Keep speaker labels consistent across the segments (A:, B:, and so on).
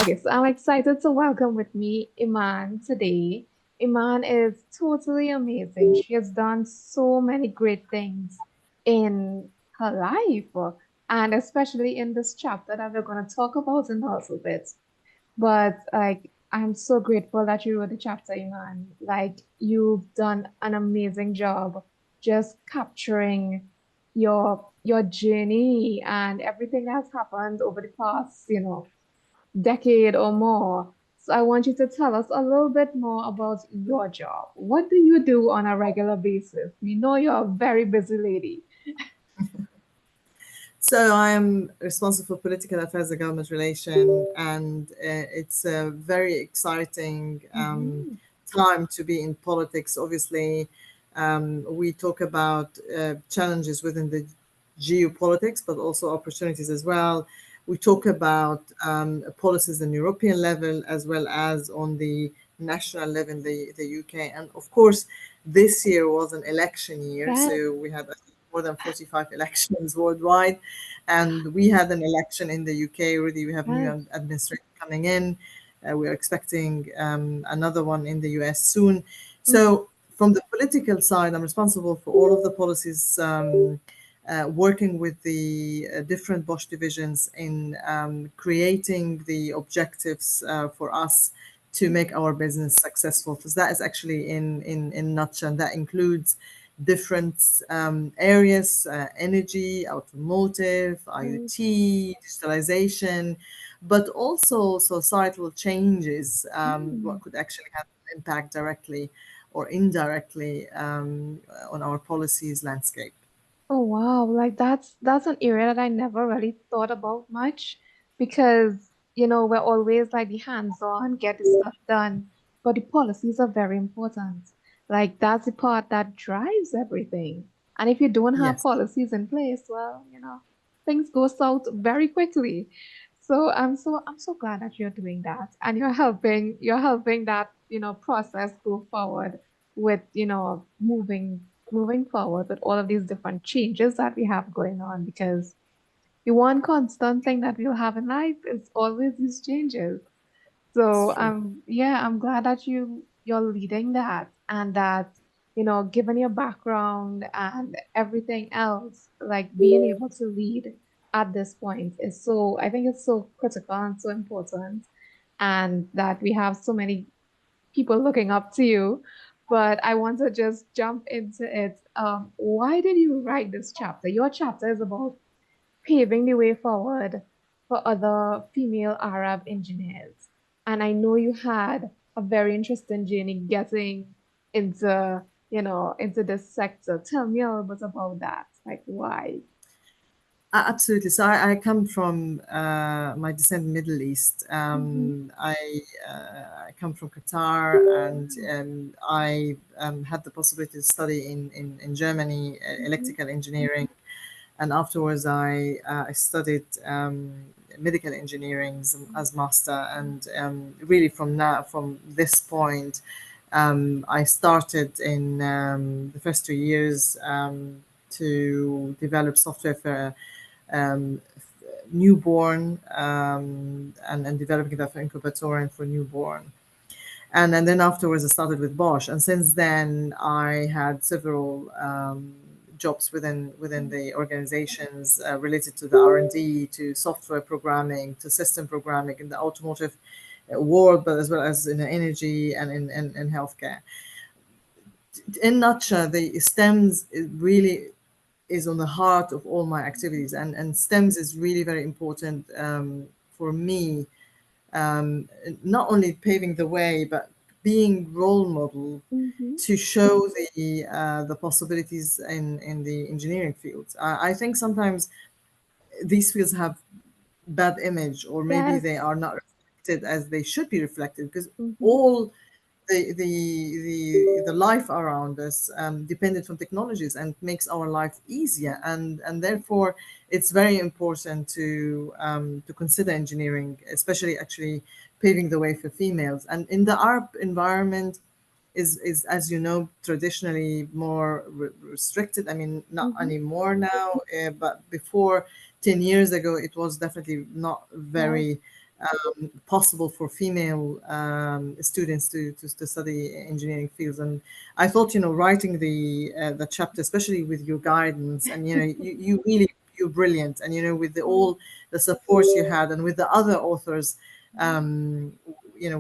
A: Okay, so I'm excited to welcome with me Iman today. Iman is totally amazing. She has done so many great things in her life, and especially in this chapter that we're going to talk about in a little bit. But like, I'm so grateful that you wrote the chapter, Iman. Like, you've done an amazing job just capturing your journey and everything that's happened over the past, decade or more. So I want you to tell us a little bit more about your job. What do you do on a regular basis? We know you're a very busy lady.
B: So I'm responsible for political affairs and government relation, and it's a very exciting
A: Mm-hmm.
B: time to be in politics. Obviously, we talk about challenges within the geopolitics, but also opportunities as well. We talk about policies in European level as well as on the national level in the UK. And of course, this year was an election year,
A: Yes.
B: so we had more than 45 elections worldwide, and we had an election in the UK already. We have new
A: Yes.
B: administration coming in. We are expecting another one in the US soon.
A: Mm-hmm.
B: So from the political side, I'm responsible for all of the policies, working with the different Bosch divisions in creating the objectives for us to make our business successful. So that is actually in nutshell. That includes different areas: energy, automotive, IoT, digitalization, but also societal changes.
A: Mm-hmm.
B: What could actually have an impact directly or indirectly on our policies landscape.
A: Oh wow, like that's an area that I never really thought about much because we're always like the hands-on, get the stuff done, but the policies are very important. Like that's the part that drives everything. And if you don't have
B: Yes.
A: policies in place, well, things go south very quickly. So I'm so glad that you're doing that and you're helping that, process go forward with, moving forward with all of these different changes that we have going on because the one constant thing that we'll have in life is always these changes.
B: It's
A: So
B: true.
A: yeah, I'm glad that you're leading that and that, given your background and everything else, like being able to lead at this point is so, I think it's so critical and so important. And that we have so many people looking up to you. But I want to just jump into it. Why did you write this chapter? Your chapter is about paving the way forward for other female Arab engineers. And I know you had a very interesting journey getting into this sector. Tell me a little bit about that. Like why?
B: Absolutely. So I come from my descent in Middle East.
A: Mm-hmm.
B: I come from Qatar, and I had the possibility to study in Germany
A: Mm-hmm.
B: electrical engineering, and afterwards I studied medical engineering as master. And really from this point, I started in the first 2 years to develop software for um, newborn, and developing that for incubator and for newborn. And then afterwards, I started with Bosch. And since then, I had several jobs within the organizations related to the R&D, to software programming, to system programming in the automotive world, but as well as in the energy and in healthcare. In nutshell, the STEMS really is on the heart of all my activities, and STEMS is really very important for me, not only paving the way but being role model
A: Mm-hmm.
B: to show the possibilities in the engineering fields. I think sometimes these fields have bad image, or maybe
A: Yes.
B: they are not reflected as they should be reflected, because
A: Mm-hmm.
B: all the life around us dependent from technologies and makes our life easier, and therefore it's very important to consider engineering, especially actually paving the way for females. And in the Arab environment is, as you know, traditionally more restricted. I mean, not
A: Mm-hmm.
B: anymore now, but before, 10 years ago, it was definitely not
A: Yes.
B: very. possible for female students to study engineering fields. And I thought, writing the chapter, especially with your guidance, and you really, you're brilliant, and with
A: Oh,
B: all the support you had, and with the other authors,
A: mhm.
B: um,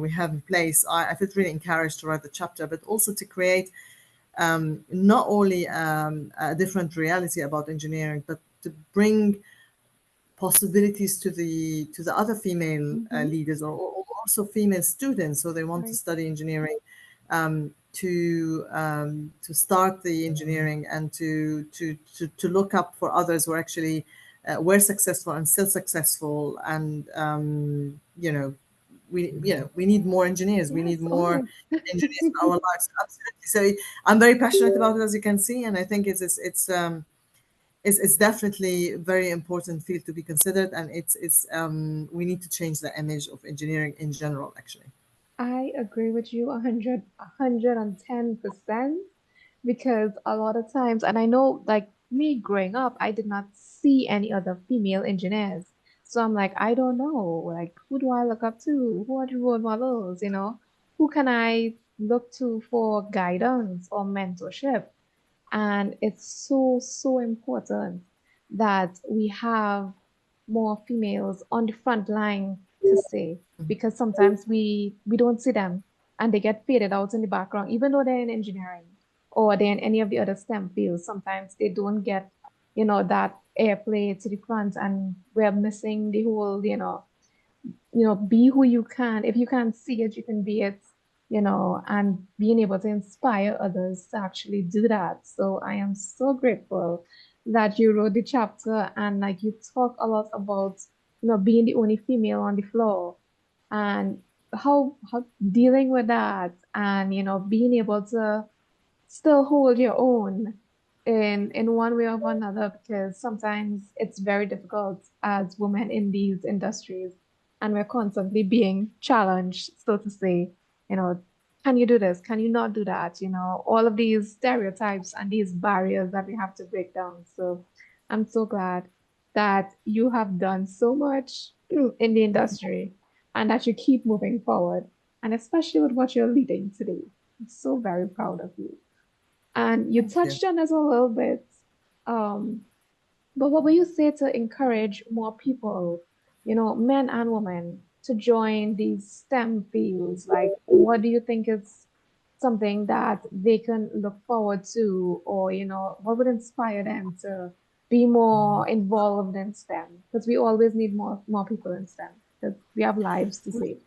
B: we have in place, I felt really encouraged to write the chapter, but also to create not only a different reality about engineering, but to bring possibilities to the other female
A: Mhm.
B: leaders, or also female students, so they want to
A: Right.
B: study engineering, to start the engineering, and to look up for others who are actually were successful and still successful. And we need more engineers, we need
A: Yes,
B: more
A: always.
B: engineers in our lives, absolutely. So I'm very passionate about it, as you can see, and I think it's definitely a very important field to be considered, and it's we need to change the image of engineering in general, actually.
A: I agree with you 110%, because a lot of times, and I know like me growing up, I did not see any other female engineers. So I'm like, I don't know, like who do I look up to? Who are the role models, you know? Who can I look to for guidance or mentorship? And it's so, so important that we have more females on the front line to say, because sometimes we don't see them and they get faded out in the background, even though they're in engineering or they're in any of the other STEM fields. Sometimes they don't get, that airplay to the front, and we're missing the whole, be who you can. If you can't see it, you can be it, and being able to inspire others to actually do that. So I am so grateful that you wrote the chapter, and like you talk a lot about, being the only female on the floor, and how dealing with that, and being able to still hold your own in one way or another, because sometimes it's very difficult as women in these industries, and we're constantly being challenged, so to say, you know can you do this, can you not do that, all of these stereotypes and these barriers that we have to break down. So I'm so glad that you have done so much in the industry, and that you keep moving forward, and especially with what you're leading today. I'm so very proud of you. And you
B: Thank you.
A: touched on this a little bit. Um, but what will you say to encourage more people, men and women, to join these STEM fields? Like, what do you think is something that they can look forward to, or, what would inspire them to be more involved in STEM? Because we always need more people in STEM, because we have lives to save.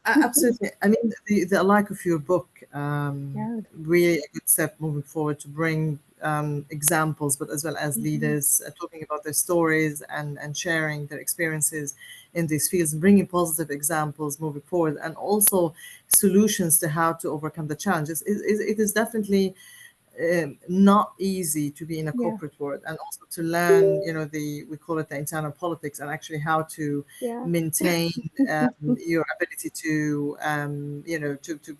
B: Absolutely. I mean, the like of your book,
A: Yeah.
B: really a good step moving forward to bring examples, but as well as
A: Hmm.
B: leaders talking about their stories and sharing their experiences in these fields, and bringing positive examples moving forward, and also solutions to how to overcome the challenges. It is definitely not easy to be in a
A: Yeah.
B: corporate world, and also to learn, the we call it the internal politics, and actually how to
A: Yeah.
B: maintain your ability to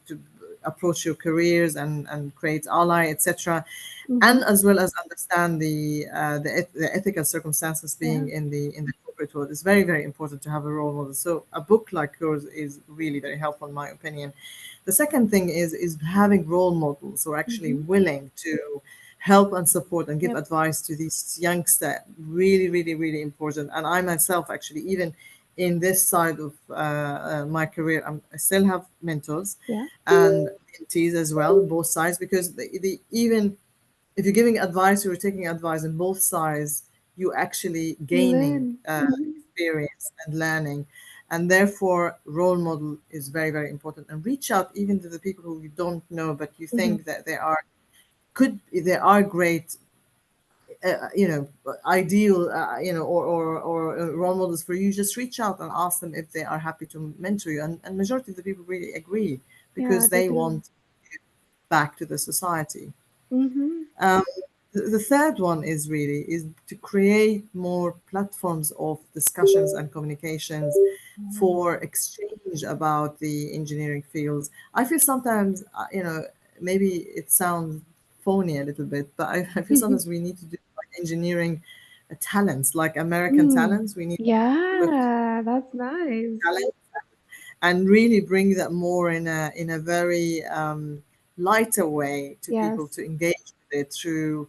B: to approach your careers and create ally, etc., and
A: Hmm.
B: as well as understand the ethical circumstances
A: Yeah.
B: being in the corporate world. It's very, very important to have a role model. So a book like yours is really very helpful, in my opinion. The second thing is having role models who are actually
A: Hmm.
B: willing to help and support and give
A: Yep.
B: advice to these youngsters. Really, really, really important. And I myself, actually, even in this side of my career, I still have mentors
A: Yeah.
B: and mentees as well, both sides, because the even if you're giving advice, you're taking advice on both sides, you actually
A: You
B: gaining
A: learn. Hmm.
B: experience and learning, and therefore role model is very, very important. And reach out even to the people who you don't know, but you
A: Hmm.
B: think that they are great, ideal, or role models for you. Just reach out and ask them if they are happy to mentor you, and majority of the people really agree,
A: Yeah,
B: because
A: they
B: they
A: do.
B: want back to the society.
A: Hmm.
B: Um, the third one is to create more platforms of discussions and communications for exchange about the engineering fields. I feel sometimes, maybe it sounds phony a little bit, but I feel sometimes we need to do like engineering talents, like American
A: Mm.
B: talents. We need to look
A: Yeah, that's nice.
B: talent and really bring that more in a very lighter way to people
A: Yes.
B: to engage with it through,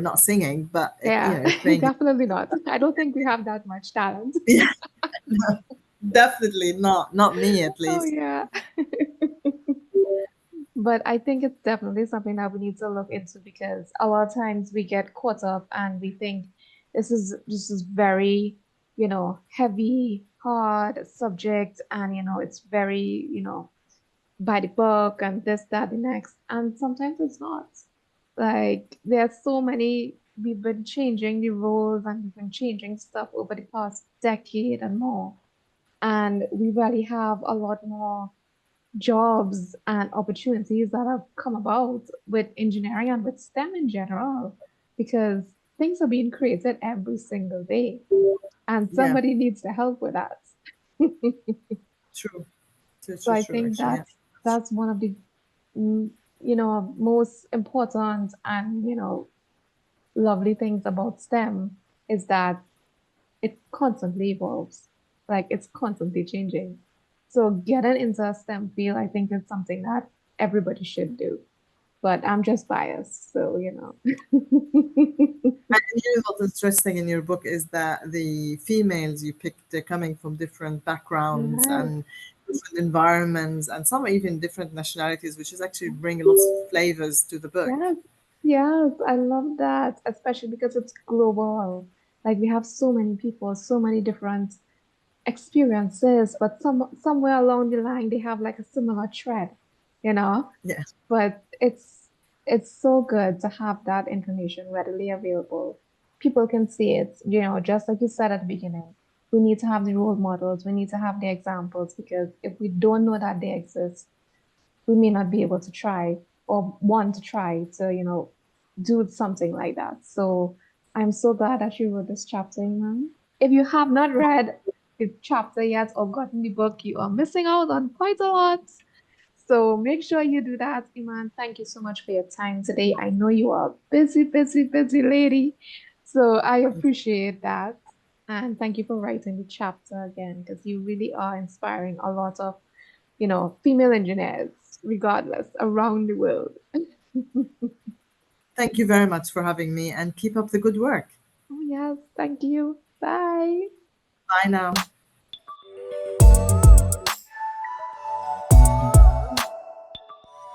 B: not singing, but
A: Yeah,
B: playing.
A: definitely not. I don't think we have that much talent.
B: Yeah, definitely not me at
A: Oh,
B: least.
A: yeah. But I think it's definitely something that we need to look into because a lot of times we get caught up and we think this is very, heavy, hard subject and it's very, by the book and this, that, the next. And sometimes it's not. Like there are so many, we've been changing the roles and we've been changing stuff over the past decade and more. And we really have a lot more jobs and opportunities that have come about with engineering and with STEM in general, because things are being created every single day, and
B: Yeah,
A: somebody needs to help with that.
B: true. True,
A: So
B: true,
A: I
B: true,
A: think
B: actually, yeah.
A: that's one of the mm, most important and lovely things about STEM is that it constantly evolves. Like it's constantly changing. So getting into a STEM field, I think is something that everybody should do. But I'm just biased, so
B: And you know what's interesting in your book is that the females you picked, they're coming from different backgrounds
A: Yes,
B: and different environments, and some are even different nationalities, which is actually bringing lots of flavors to the book.
A: yes, yes. I love that, especially because it's global. Like we have so many people, so many different experiences, but somewhere along the line they have like a similar thread, you know?
B: Yeah,
A: But it's so good to have that information readily available. People can see it, just like you said at the beginning. We need to have the role models, we need to have the examples because if we don't know that they exist, we may not be able to try or want to try to, do something like that. So I'm so glad that you wrote this chapter, Iman. If you have not read the chapter yet or gotten the book, you are missing out on quite a lot. So make sure you do that, Iman. Thank you so much for your time today. I know you are a busy, busy, busy lady. So I appreciate that. And thank you for writing the chapter again, because you really are inspiring a lot of, female engineers, regardless, around the world.
B: thank you very much for having me, and keep up the good work.
A: Oh, yes. Thank you. Bye.
B: Bye now.